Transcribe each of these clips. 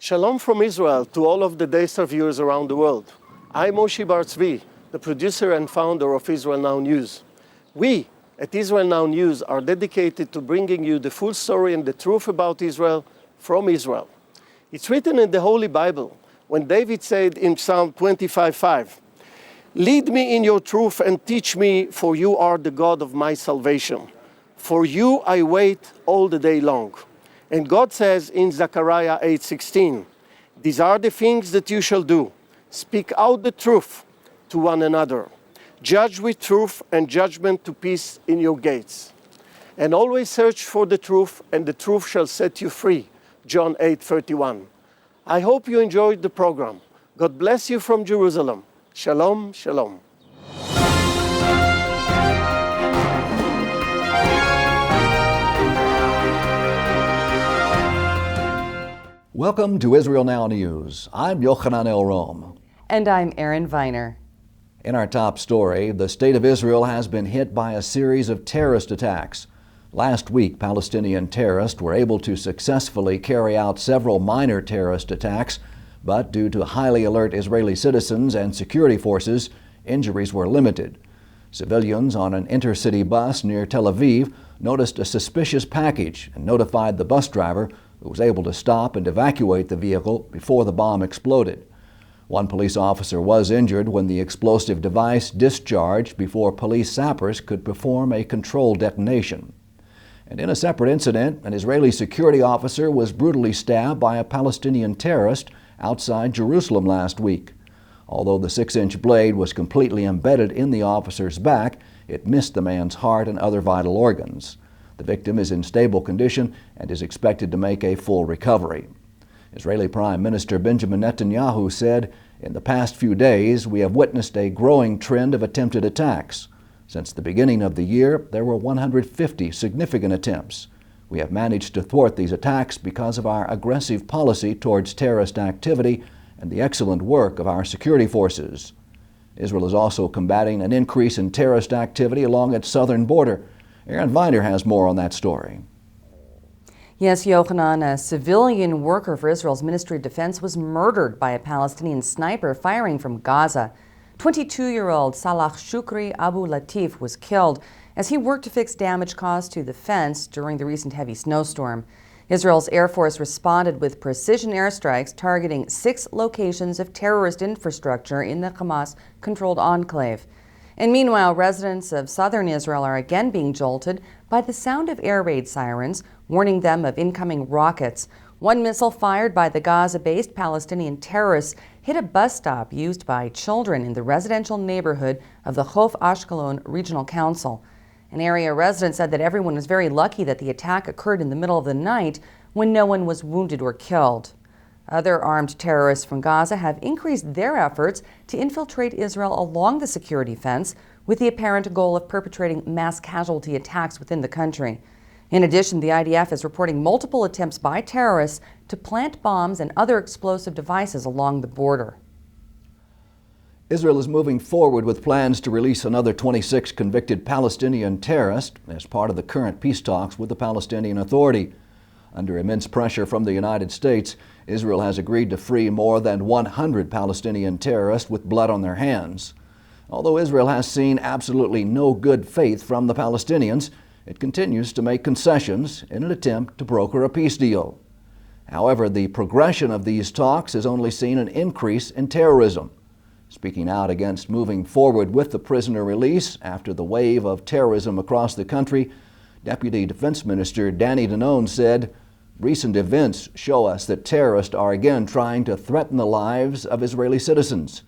Shalom from Israel to all of the Daystar viewers around the world. I'm Moshe Bar Tzvi, the producer and founder of Israel Now News. We at Israel Now News are dedicated to bringing you the full story and the truth about Israel from Israel. It's written in the Holy Bible when David said in Psalm 25:5, "Lead me in your truth and teach me, for you are the God of my salvation. For you I wait all the day long." And God says in Zechariah 8:16, "These are the things that you shall do. Speak out the truth to one another. Judge with truth and judgment to peace in your gates. And always search for the truth, and the truth shall set you free." John 8:31. I hope you enjoyed the program. God bless you from Jerusalem. Shalom, shalom. Welcome to Israel Now News. I'm Yochanan El-Rom. And I'm Erin Viner. In our top story, the state of Israel has been hit by a series of terrorist attacks. Last week, Palestinian terrorists were able to successfully carry out several minor terrorist attacks, but due to highly alert Israeli citizens and security forces, injuries were limited. Civilians on an intercity bus near Tel Aviv noticed a suspicious package and notified the bus driver, who was able to stop and evacuate the vehicle before the bomb exploded. One police officer was injured when the explosive device discharged before police sappers could perform a controlled detonation. And in a separate incident, an Israeli security officer was brutally stabbed by a Palestinian terrorist outside Jerusalem last week. Although the 6-inch blade was completely embedded in the officer's back, it missed the man's heart and other vital organs. The victim is in stable condition and is expected to make a full recovery. Israeli Prime Minister Benjamin Netanyahu said, "In the past few days, we have witnessed a growing trend of attempted attacks. Since the beginning of the year, there were 150 significant attempts. We have managed to thwart these attacks because of our aggressive policy towards terrorist activity and the excellent work of our security forces." Israel is also combating an increase in terrorist activity along its southern border. Erin Viner has more on that story. Yes, Yochanan, a civilian worker for Israel's Ministry of Defense was murdered by a Palestinian sniper firing from Gaza. 22-year-old Salah Shukri Abu Latif was killed as he worked to fix damage caused to the fence during the recent heavy snowstorm. Israel's Air Force responded with precision airstrikes targeting 6 locations of terrorist infrastructure in the Hamas-controlled enclave. And meanwhile, residents of southern Israel are again being jolted by the sound of air raid sirens, warning them of incoming rockets. One missile fired by the Gaza-based Palestinian terrorists hit a bus stop used by children in the residential neighborhood of the Chof Ashkelon Regional Council. An area resident said that everyone was very lucky that the attack occurred in the middle of the night when no one was wounded or killed. Other armed terrorists from Gaza have increased their efforts to infiltrate Israel along the security fence with the apparent goal of perpetrating mass casualty attacks within the country. In addition, the IDF is reporting multiple attempts by terrorists to plant bombs and other explosive devices along the border. Israel is moving forward with plans to release another 26 convicted Palestinian terrorists as part of the current peace talks with the Palestinian Authority. Under immense pressure from the United States, Israel has agreed to free more than 100 Palestinian terrorists with blood on their hands. Although Israel has seen absolutely no good faith from the Palestinians, it continues to make concessions in an attempt to broker a peace deal. However, the progression of these talks has only seen an increase in terrorism. Speaking out against moving forward with the prisoner release after the wave of terrorism across the country, Deputy Defense Minister Danny Danon said, "Recent events show us that terrorists are again trying to threaten the lives of Israeli citizens.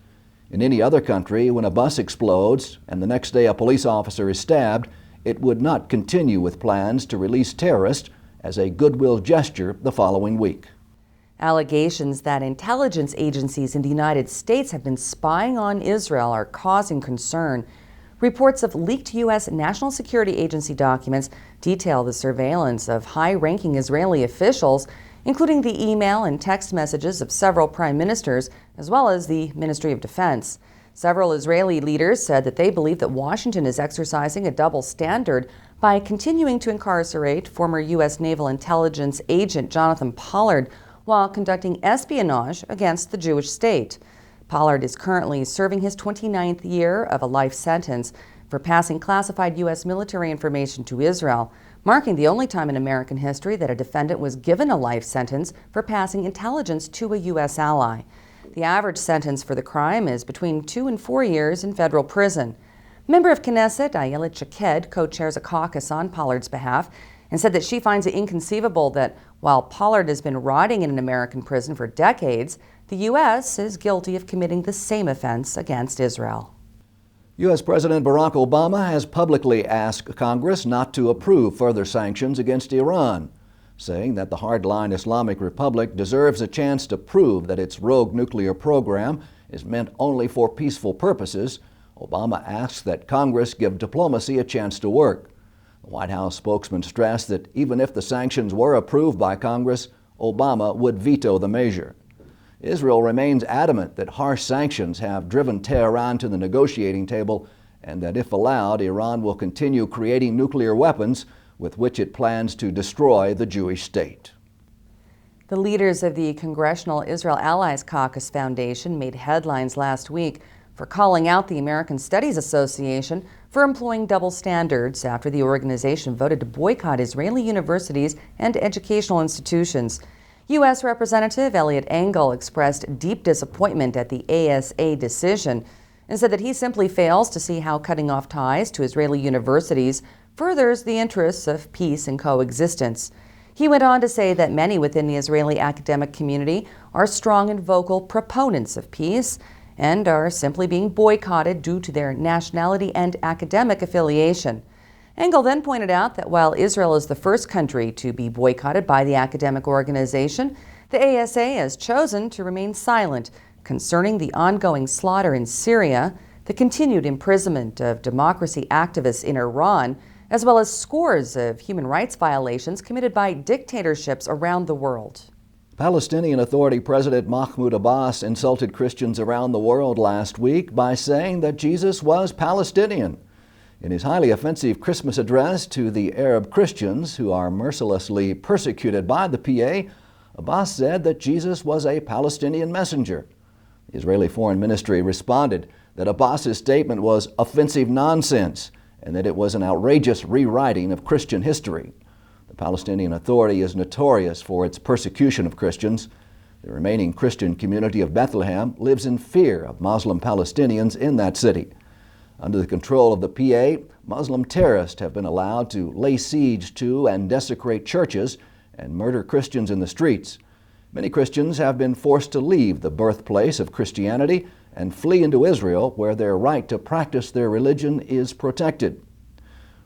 In any other country, when a bus explodes and the next day a police officer is stabbed, it would not continue with plans to release terrorists as a goodwill gesture the following week." Allegations that intelligence agencies in the United States have been spying on Israel are causing concern. Reports of leaked U.S. National Security Agency documents detail the surveillance of high-ranking Israeli officials, including the email and text messages of several prime ministers, as well as the Ministry of Defense. Several Israeli leaders said that they believe that Washington is exercising a double standard by continuing to incarcerate former U.S. Naval Intelligence agent Jonathan Pollard while conducting espionage against the Jewish state. Pollard is currently serving his 29th year of a life sentence for passing classified U.S. military information to Israel, marking the only time in American history that a defendant was given a life sentence for passing intelligence to a U.S. ally. The average sentence for the crime is between 2 and 4 years in federal prison. Member of Knesset Ayelet Shaked co-chairs a caucus on Pollard's behalf and said that she finds it inconceivable that while Pollard has been rotting in an American prison for decades, the U.S. is guilty of committing the same offense against Israel. U.S. President Barack Obama has publicly asked Congress not to approve further sanctions against Iran, saying that the hardline Islamic Republic deserves a chance to prove that its rogue nuclear program is meant only for peaceful purposes. Obama asks that Congress give diplomacy a chance to work. The White House spokesman stressed that even if the sanctions were approved by Congress, Obama would veto the measure. Israel remains adamant that harsh sanctions have driven Tehran to the negotiating table and that if allowed, Iran will continue creating nuclear weapons with which it plans to destroy the Jewish state. The leaders of the Congressional Israel Allies Caucus Foundation made headlines last week for calling out the American Studies Association for employing double standards after the organization voted to boycott Israeli universities and educational institutions. U.S. Representative Eliot Engel expressed deep disappointment at the ASA decision and said that he simply fails to see how cutting off ties to Israeli universities furthers the interests of peace and coexistence. He went on to say that many within the Israeli academic community are strong and vocal proponents of peace and are simply being boycotted due to their nationality and academic affiliation. Engel then pointed out that while Israel is the first country to be boycotted by the academic organization, the ASA has chosen to remain silent concerning the ongoing slaughter in Syria, the continued imprisonment of democracy activists in Iran, as well as scores of human rights violations committed by dictatorships around the world. Palestinian Authority President Mahmoud Abbas insulted Christians around the world last week by saying that Jesus was Palestinian. In his highly offensive Christmas address to the Arab Christians who are mercilessly persecuted by the PA, Abbas said that Jesus was a Palestinian messenger. The Israeli Foreign Ministry responded that Abbas's statement was offensive nonsense and that it was an outrageous rewriting of Christian history. The Palestinian Authority is notorious for its persecution of Christians. The remaining Christian community of Bethlehem lives in fear of Muslim Palestinians in that city. Under the control of the PA, Muslim terrorists have been allowed to lay siege to and desecrate churches and murder Christians in the streets. Many Christians have been forced to leave the birthplace of Christianity and flee into Israel, where their right to practice their religion is protected.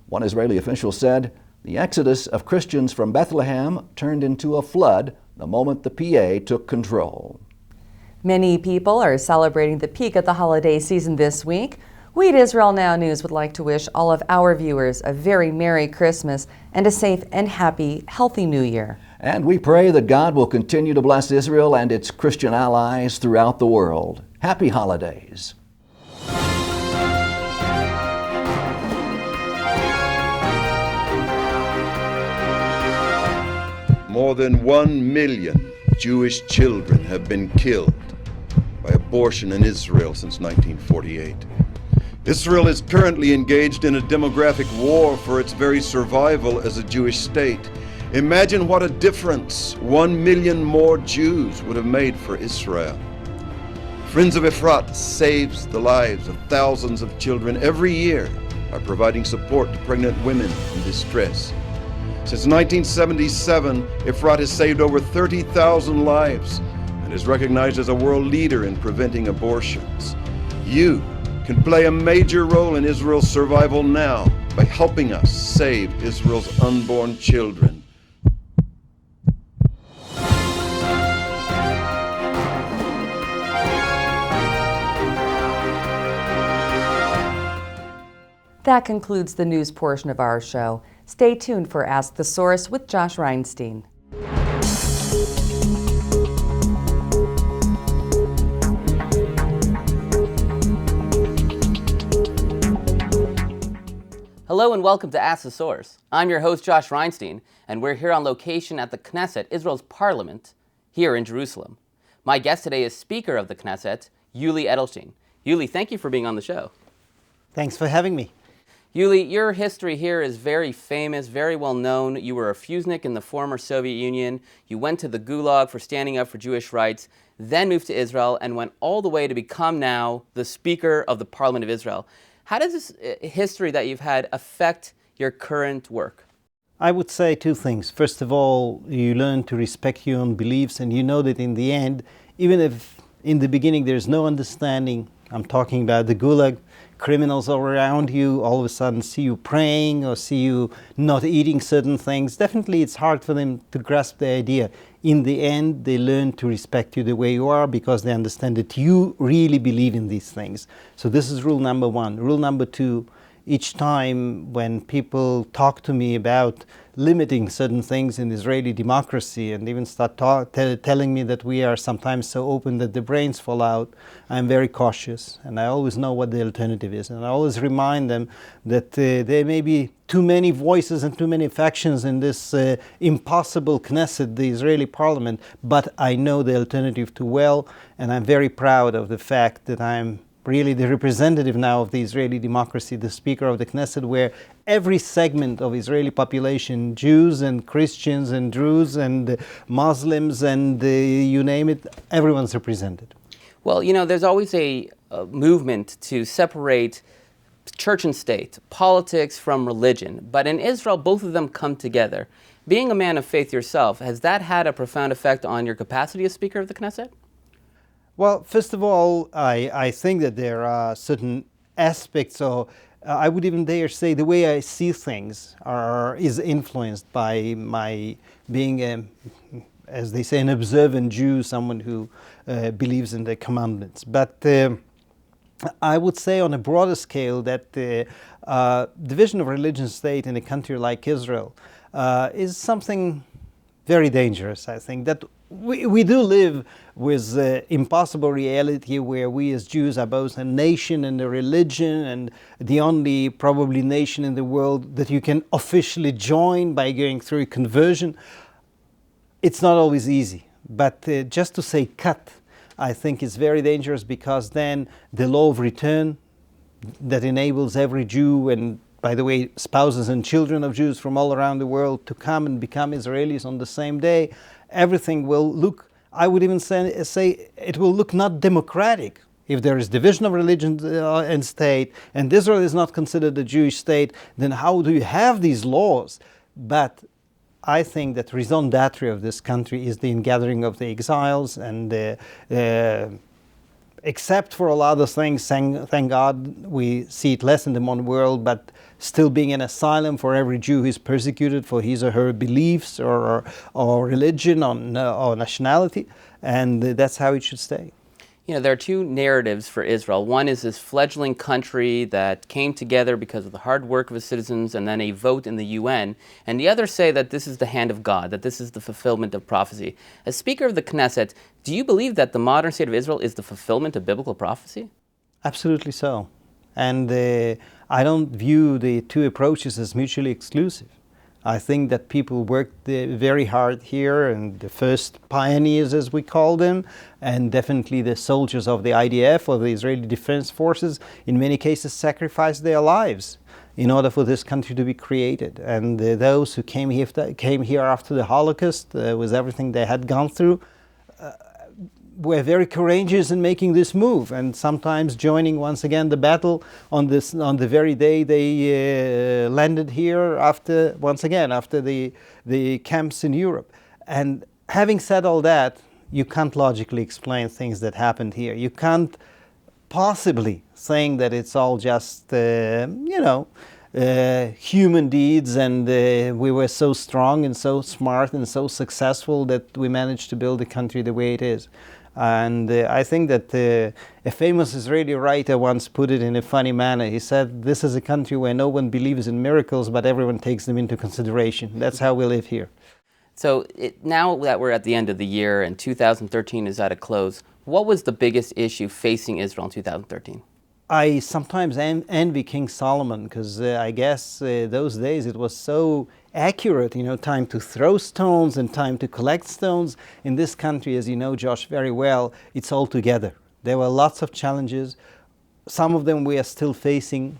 One Israeli official said, "The exodus of Christians from Bethlehem turned into a flood the moment the PA took control." Many people are celebrating the peak of the holiday season this week. We at Israel Now News would like to wish all of our viewers a very Merry Christmas and a safe and happy, healthy New Year. And we pray that God will continue to bless Israel and its Christian allies throughout the world. Happy holidays. More than 1 million Jewish children have been killed by abortion in Israel since 1948. Israel is currently engaged in a demographic war for its very survival as a Jewish state. Imagine what a difference 1 million more Jews would have made for Israel. Friends of Efrat saves the lives of thousands of children every year by providing support to pregnant women in distress. Since 1977, Efrat has saved over 30,000 lives and is recognized as a world leader in preventing abortions. You can play a major role in Israel's survival now by helping us save Israel's unborn children. That concludes the news portion of our show. Stay tuned for Ask the Source with Josh Reinstein. Hello and welcome to Ask the Source. I'm your host Josh Reinstein, and we're here on location at the Knesset, Israel's parliament, here in Jerusalem. My guest today is Speaker of the Knesset, Yuli Edelstein. Yuli, thank you for being on the show. Thanks for having me. Yuli, your history here is very famous, very well known. You were a Fuznik in the former Soviet Union. You went to the Gulag for standing up for Jewish rights, then moved to Israel and went all the way to become now the Speaker of the Parliament of Israel. How does this history that you've had affect your current work? I would say two things. First of all, you learn to respect your own beliefs, and you know that in the end, even if in the beginning there's no understanding, I'm talking about the Gulag, criminals all around you all of a sudden see you praying or see you not eating certain things, definitely it's hard for them to grasp the idea. In the end, they learn to respect you the way you are because they understand that you really believe in these things. So this is rule number one. Rule number two, each time when people talk to me about limiting certain things in Israeli democracy and even start telling me that we are sometimes so open that the brains fall out, I'm very cautious and I always know what the alternative is. And I always remind them that there may be too many voices and too many factions in this impossible Knesset, the Israeli parliament, but I know the alternative too well, and I'm very proud of the fact that I'm really the representative now of the Israeli democracy, the Speaker of the Knesset, where every segment of Israeli population, Jews and Christians and Druze and Muslims and you name it, everyone's represented. Well, you know, there's always a movement to separate church and state, politics from religion. But in Israel, both of them come together. Being a man of faith yourself, has that had a profound effect on your capacity as Speaker of the Knesset? Well, first of all, I think that there are certain aspects, or I would even dare say the way I see things is influenced by my being, as they say, an observant Jew, someone who believes in the commandments. But I would say on a broader scale that the division of religion and state in a country like Israel is something very dangerous, I think. That we do live with impossible reality where we as Jews are both a nation and a religion and the only probably nation in the world that you can officially join by going through a conversion. It's not always easy, but just to say cut, I think is very dangerous because then the law of return that enables every Jew and, by the way, spouses and children of Jews from all around the world to come and become Israelis on the same day, everything will look, I would even say it will look not democratic. If there is division of religion and state, and Israel is not considered a Jewish state, then how do you have these laws? But I think that raison d'etre of this country is the ingathering of the exiles, and except for a lot of things, thank God, we see it less in the modern world, but still being an asylum for every Jew who is persecuted for his or her beliefs or religion or nationality, and that's how it should stay. You know, there are two narratives for Israel. One is this fledgling country that came together because of the hard work of its citizens and then a vote in the UN. And the others say that this is the hand of God, that this is the fulfillment of prophecy. As Speaker of the Knesset, do you believe that the modern state of Israel is the fulfillment of biblical prophecy? Absolutely so. And I don't view the two approaches as mutually exclusive. I think that people worked very hard here, and the first pioneers, as we call them, and definitely the soldiers of the IDF or the Israeli Defense Forces, in many cases sacrificed their lives in order for this country to be created. And those who came here after the Holocaust, with everything they had gone through, were very courageous in making this move, and sometimes joining once again the battle on the very day they landed here after the camps in Europe. And having said all that, you can't logically explain things that happened here. You can't possibly saying that it's all just human deeds and we were so strong and so smart and so successful that we managed to build the country the way it is. And I think that a famous Israeli writer once put it in a funny manner. He said, this is a country where no one believes in miracles, but everyone takes them into consideration. That's how we live here. So now that we're at the end of the year and 2013 is at a close, what was the biggest issue facing Israel in 2013? I sometimes envy King Solomon because I guess those days it was so accurate, time to throw stones and time to collect stones. In this country, as you know, Josh, very well, it's all together. There were lots of challenges. Some of them we are still facing.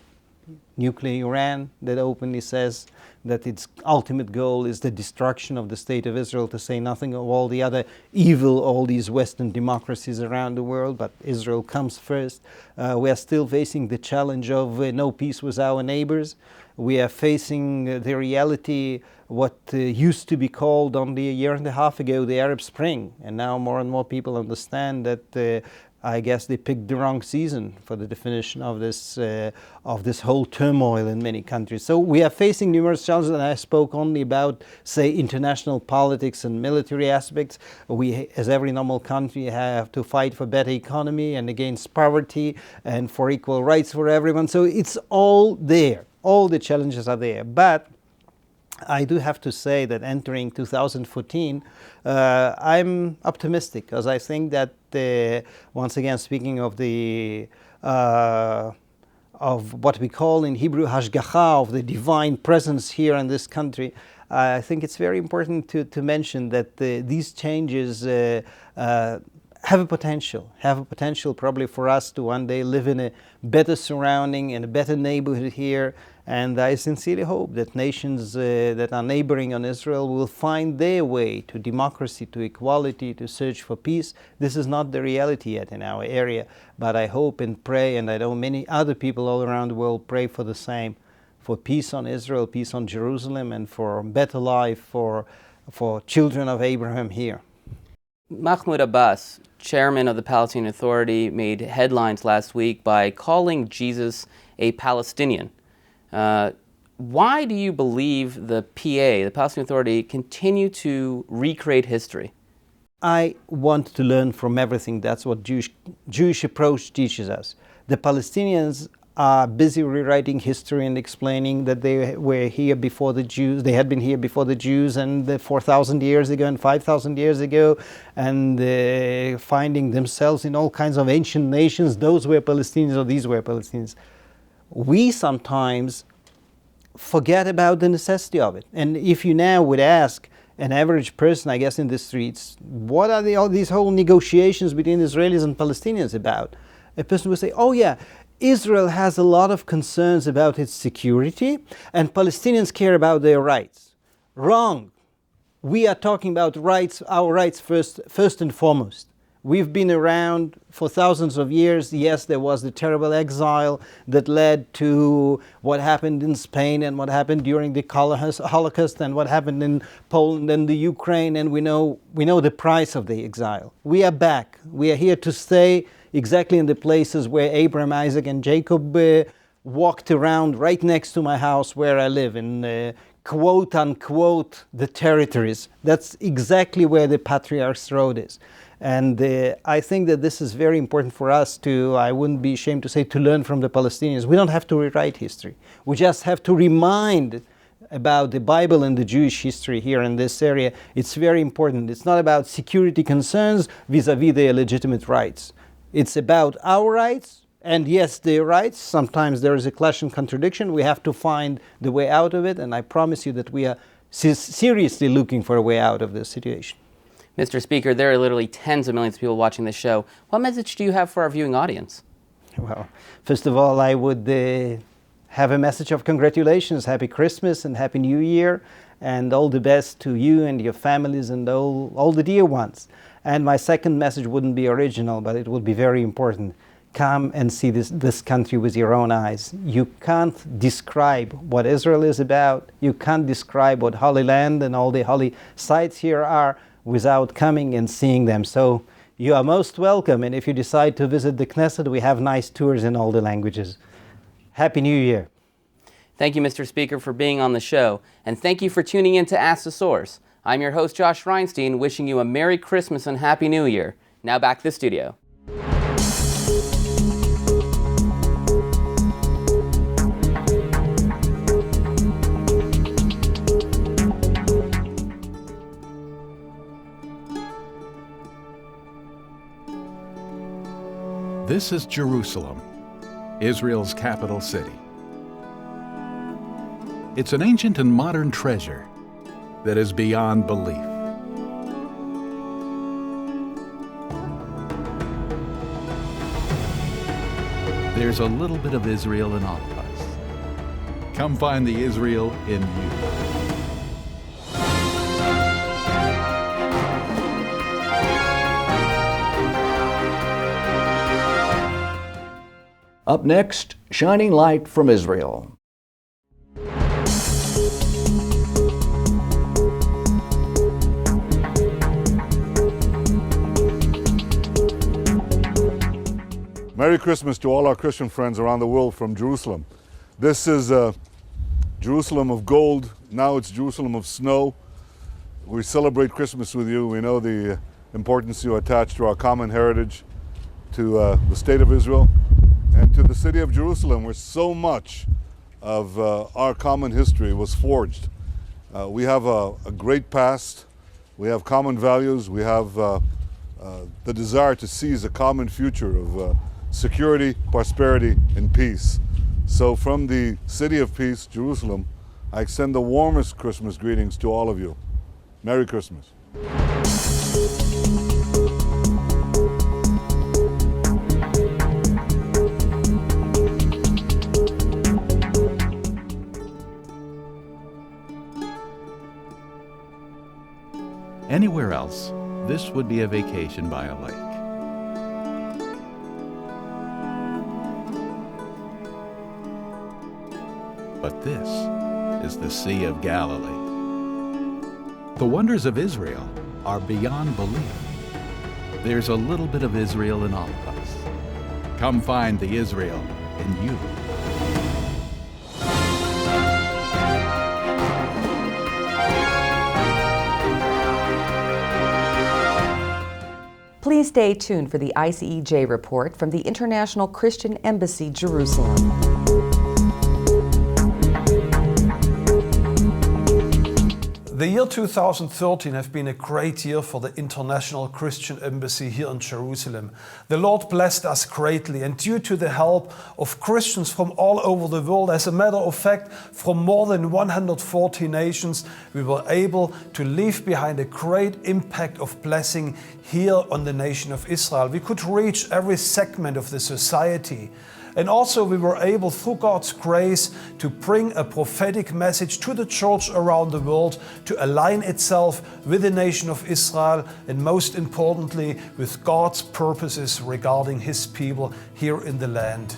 Nuclear Iran that openly says that its ultimate goal is the destruction of the state of Israel, to say nothing of all the other evil, all these Western democracies around the world, but Israel comes first. We are still facing the challenge of no peace with our neighbors. We are facing the reality, what used to be called only a year and a half ago, the Arab Spring. And now more and more people understand that I guess they picked the wrong season for the definition of this whole turmoil in many countries. So we are facing numerous challenges, and I spoke only about, say, international politics and military aspects. We, as every normal country, have to fight for better economy and against poverty and for equal rights for everyone. So it's all there. All the challenges are there. But I do have to say that entering 2014, I'm optimistic, because I think that once again, speaking of the of what we call in Hebrew hashgacha, of the divine presence here in this country, I think it's very important to mention that these changes have a potential probably for us to one day live in a better surrounding, in a better neighborhood here. And I sincerely hope that nations that are neighboring on Israel will find their way to democracy, to equality, to search for peace. This is not the reality yet in our area, but I hope and pray, and I know many other people all around the world pray for the same, for peace on Israel, peace on Jerusalem, and for better life for children of Abraham here. Mahmoud Abbas, chairman of the Palestinian Authority, made headlines last week by calling Jesus a Palestinian. Why do you believe the PA, the Palestinian Authority, continue to recreate history? I want to learn from everything. That's what Jewish approach teaches us. The Palestinians are busy rewriting history and explaining that they were here before the Jews. They had been here before the Jews, and 4,000 years ago and 5,000 years ago, and finding themselves in all kinds of ancient nations. Those were Palestinians or these were Palestinians. We sometimes forget about the necessity of it. And if you now would ask an average person, I guess, in the streets, what are all these whole negotiations between Israelis and Palestinians about? A person would say, oh yeah, Israel has a lot of concerns about its security, and Palestinians care about their rights. Wrong. We are talking about rights, our rights first and foremost. We've been around for thousands of years. Yes, there was the terrible exile that led to what happened in Spain and what happened during the Holocaust and what happened in Poland and the Ukraine, and we know the price of the exile. We are back. We are here to stay exactly in the places where Abraham, Isaac, and Jacob walked around, right next to my house where I live, in quote unquote the territories. That's exactly where the Patriarch's Road is. And I think that this is very important for us to, I wouldn't be ashamed to say, to learn from the Palestinians. We don't have to rewrite history. We just have to remind about the Bible and the Jewish history here in this area. It's very important. It's not about security concerns vis-a-vis their legitimate rights. It's about our rights, and yes, their rights. Sometimes there is a clash and contradiction. We have to find the way out of it, and I promise you that we are seriously looking for a way out of this situation. Mr. Speaker, there are literally tens of millions of people watching this show. What message do you have for our viewing audience? Well, first of all, I would have a message of congratulations. Happy Christmas and Happy New Year, and all the best to you and your families and all the dear ones. And my second message wouldn't be original, but it would be very important. Come and see this country with your own eyes. You can't describe what Israel is about. You can't describe what Holy Land and all the holy sites here are without coming and seeing them. So you are most welcome, and if you decide to visit the Knesset, we have nice tours in all the languages. Happy New Year. Thank you, Mr. Speaker, for being on the show, and thank you for tuning in to Ask the Source. I'm your host, Josh Reinstein, wishing you a Merry Christmas and Happy New Year. Now back to the studio. This is Jerusalem, Israel's capital city. It's an ancient and modern treasure that is beyond belief. There's a little bit of Israel in all of us. Come find the Israel in you. Up next, Shining Light from Israel. Merry Christmas to all our Christian friends around the world from Jerusalem. This is Jerusalem of gold. Now it's Jerusalem of snow. We celebrate Christmas with you. We know the importance you attach to our common heritage, to the state of Israel, and to the city of Jerusalem, where so much of our common history was forged. We have a great past. We have common values. We have the desire to seize a common future of security, prosperity, and peace. So from the city of peace, Jerusalem, I extend the warmest Christmas greetings to all of you. Merry Christmas. Anywhere else, this would be a vacation by a lake. But this is the Sea of Galilee. The wonders of Israel are beyond belief. There's a little bit of Israel in all of us. Come find the Israel in you. Please stay tuned for the ICEJ report from the International Christian Embassy, Jerusalem. The year 2013 has been a great year for the International Christian Embassy here in Jerusalem. The Lord blessed us greatly, and due to the help of Christians from all over the world, as a matter of fact, from more than 140 nations, we were able to leave behind a great impact of blessing here on the nation of Israel. We could reach every segment of the society. And also we were able, through God's grace, to bring a prophetic message to the church around the world to align itself with the nation of Israel and, most importantly, with God's purposes regarding His people here in the land.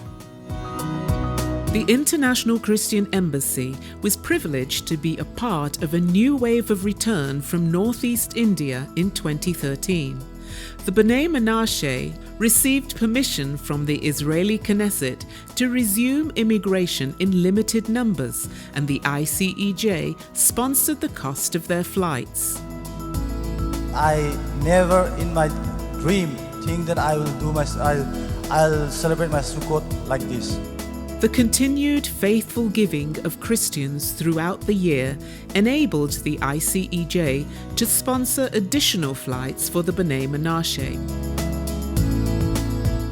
The International Christian Embassy was privileged to be a part of a new wave of return from Northeast India in 2013. The B'nai Menashe received permission from the Israeli Knesset to resume immigration in limited numbers, and the ICEJ sponsored the cost of their flights. I never in my dream think that I'll celebrate my Sukkot like this. The continued faithful giving of Christians throughout the year enabled the ICEJ to sponsor additional flights for the B'nai Menashe.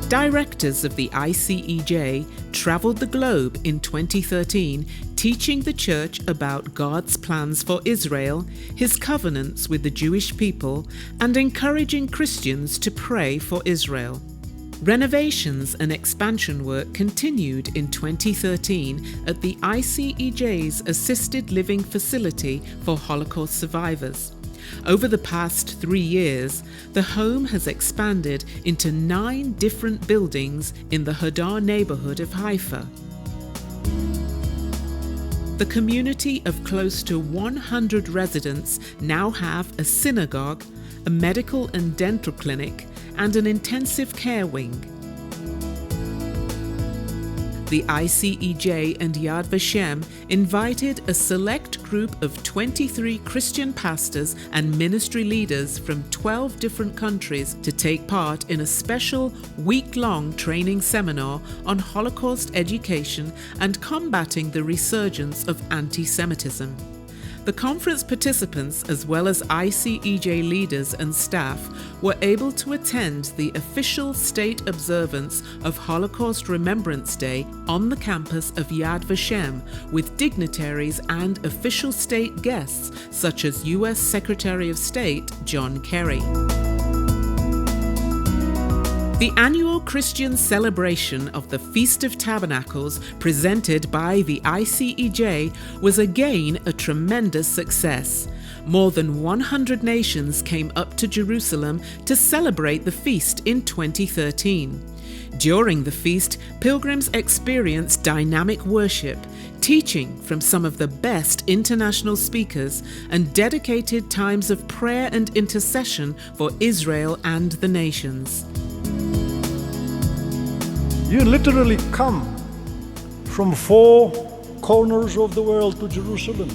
Directors of the ICEJ traveled the globe in 2013, teaching the church about God's plans for Israel, His covenants with the Jewish people, and encouraging Christians to pray for Israel. Renovations and expansion work continued in 2013 at the ICEJ's Assisted Living Facility for Holocaust survivors. Over the past 3 years, the home has expanded into 9 different buildings in the Hadar neighborhood of Haifa. The community of close to 100 residents now have a synagogue, a medical and dental clinic, and an intensive care wing. The ICEJ and Yad Vashem invited a select group of 23 Christian pastors and ministry leaders from 12 different countries to take part in a special week-long training seminar on Holocaust education and combating the resurgence of anti-Semitism. The conference participants, as well as ICEJ leaders and staff, were able to attend the official state observance of Holocaust Remembrance Day on the campus of Yad Vashem with dignitaries and official state guests such as U.S. Secretary of State John Kerry. The annual Christian celebration of the Feast of Tabernacles, presented by the ICEJ, was again a tremendous success. More than 100 nations came up to Jerusalem to celebrate the feast in 2013. During the feast, pilgrims experienced dynamic worship, teaching from some of the best international speakers, and dedicated times of prayer and intercession for Israel and the nations. You literally come from 4 corners of the world to Jerusalem,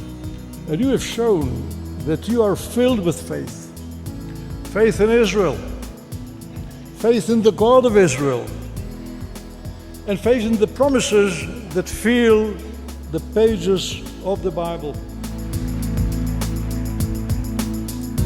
and you have shown that you are filled with faith. Faith in Israel, faith in the God of Israel, and faith in the promises that fill the pages of the Bible.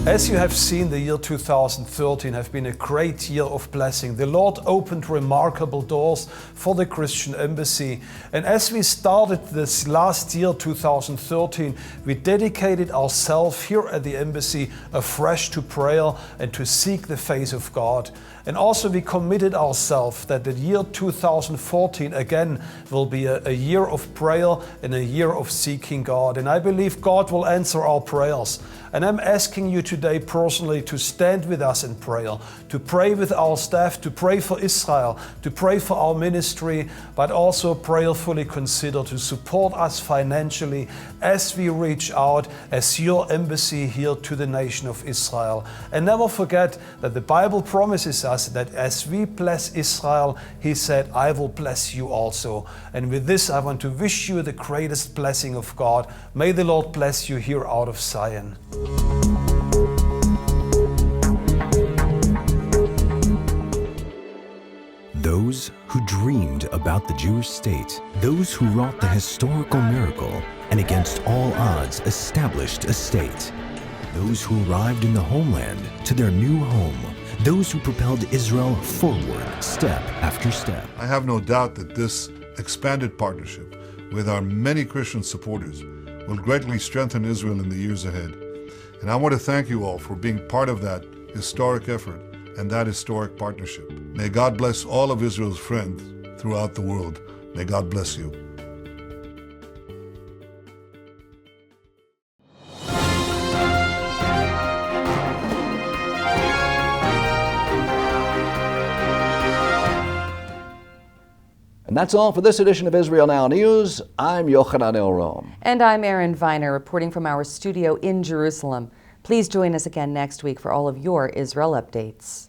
As you have seen, the year 2013 have been a great year of blessing. The Lord opened remarkable doors for the Christian Embassy. And as we started this last year, 2013, we dedicated ourselves here at the Embassy afresh to prayer and to seek the face of God. And also we committed ourselves that the year 2014 again will be a year of prayer and a year of seeking God. And I believe God will answer our prayers. And I'm asking you today personally to stand with us in prayer, to pray with our staff, to pray for Israel, to pray for our ministry, but also prayerfully consider to support us financially as we reach out as your embassy here to the nation of Israel. And never forget that the Bible promises us that as we bless Israel, He said, I will bless you also. And with this, I want to wish you the greatest blessing of God. May the Lord bless you here out of Zion. Those who dreamed about the Jewish state, those who wrought the historical miracle, and against all odds established a state. Those who arrived in the homeland to their new home, those who propelled Israel forward step after step. I have no doubt that this expanded partnership with our many Christian supporters will greatly strengthen Israel in the years ahead. And I want to thank you all for being part of that historic effort and that historic partnership. May God bless all of Israel's friends throughout the world. May God bless you. And that's all for this edition of Israel Now News. I'm Yochanan Elrom. And I'm Erin Viner, reporting from our studio in Jerusalem. Please join us again next week for all of your Israel updates.